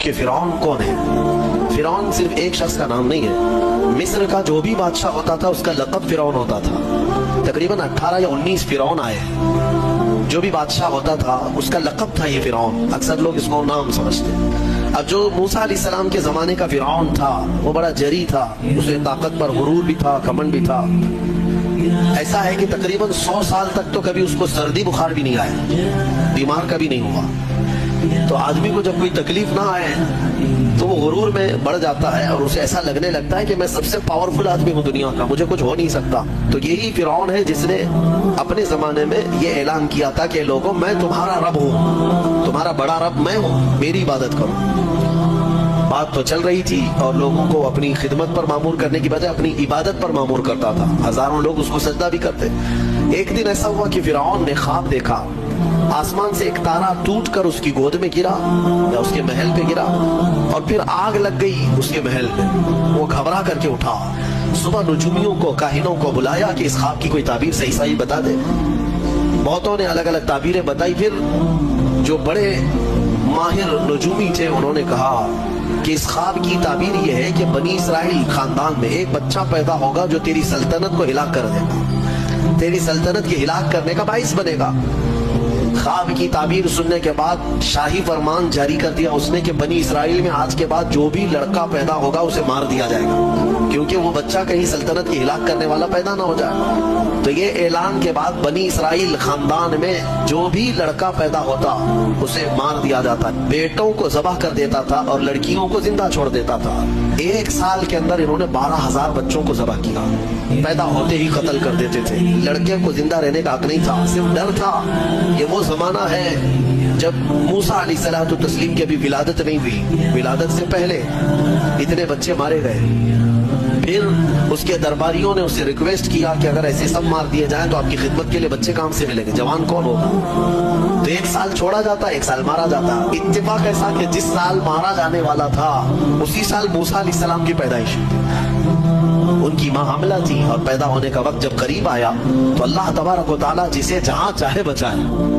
کہ فرعون کون ہے۔ فرعون صرف ایک شخص کا نام نہیں ہے، مصر کا جو بھی بادشاہ ہوتا تھا اس کا لقب فرعون ہوتا تھا۔ تقریباً 18 یا 19 فرعون آئے، جو بھی بادشاہ ہوتا تھا اس کا لقب تھا یہ فرعون، اکثر لوگ اس کو نام سمجھتے ہیں۔ اب جو موسیٰ علیہ السلام کے زمانے کا فرعون تھا وہ بڑا جری تھا، اسے طاقت پر غرور بھی تھا، کمنڈ بھی تھا۔ ایسا ہے کہ تقریباً 100 سال تک تو کبھی اس کو سردی بخار بھی نہیں آیا، بیمار کبھی نہیں ہوا۔ تو آدمی کو جب کوئی تکلیف نہ آئے تو وہ غرور میں بڑھ جاتا ہے اور اسے ایسا لگنے لگتا ہے کہ میں سب سے پاورفل آدمی ہوں دنیا کا، مجھے کچھ ہو نہیں سکتا۔ تو یہی فرعون ہے جس نے اپنے زمانے میں یہ اعلان کیا تھا کہ لوگوں میں تمہارا رب ہوں، تمہارا بڑا رب میں ہوں، میری عبادت کرو۔ بات تو چل رہی تھی اور لوگوں کو اپنی خدمت پر معمور کرنے کی بجائے اپنی عبادت پر معمور کرتا تھا، ہزاروں لوگ اس کو سجدہ بھی کرتے۔ ایک دن ایسا ہوا کہ فرعون نے خواب دیکھا، آسمان سے ایک تارا ٹوٹ کر اس کی گود میں گرا یا اس کے محل پہ گرا اور پھر آگ لگ گئی اس کے محل پہ۔ وہ گھبرا کر کے اٹھا، صبح نجومیوں کو، کاہنوں کو بلایا کہ اس خواب کی کوئی تعبیر صحیح صحیح بتا دے۔ بہتوں نے الگ الگ تعبیریں بتائی، پھر جو بڑے ماہر نجومی تھے انہوں نے کہا کہ اس خواب کی تعبیر یہ ہے کہ بنی اسرائیل خاندان میں ایک بچہ پیدا ہوگا جو تیری سلطنت کو ہلاک کر دے گا، تیری سلطنت کے ہلاک کرنے کا باعث بنے گا۔ خواب کی تعبیر سننے کے بعد شاہی فرمان جاری کر دیا اس نے کہ بنی اسرائیل میں آج کے بعد جو بھی لڑکا پیدا ہوگا اسے مار دیا جائے گا، کیونکہ وہ بچہ کہیں سلطنت کی ہلاک کرنے والا پیدا نہ ہو جائے۔ تو یہ اعلان کے بعد بنی اسرائیل خاندان میں جو بھی لڑکا پیدا ہوتا اسے مار دیا جاتا، بیٹوں کو ذبح کر دیتا تھا اور لڑکیوں کو زندہ چھوڑ دیتا تھا۔ 1 سال کے اندر انہوں نے 12,000 بچوں کو ذبح کیا، پیدا ہوتے ہی قتل کر دیتے تھے۔ لڑکے کو زندہ رہنے کا حق نہیں تھا، صرف ڈر تھا۔ یہ وہ زمانہ ہے جب موسیٰ علیہ الصلوۃ والتسلیم کی ابھی ولادت نہیں ہوئی، ولادت سے پہلے اتنے بچے مارے گئے۔ پھر اس کے درباریوں نے اسے ریکویسٹ کیا کہ اگر ایسے سب مار دیے جائیں تو آپ کی خدمت کے لیے بچے کام سے ملیں گے، جوان کون ہوگا؟ تو 1 سال چھوڑا جاتا، 1 سال مارا جاتا۔ اتفاق ایسا کہ جس سال مارا جانے والا تھا اسی سال موسیٰ علیہ السلام کی پیدائش، ان کی ماں حاملہ تھی اور پیدا ہونے کا وقت جب قریب آیا تو اللہ تبارک و تعالیٰ جسے جہاں چاہے بچائے۔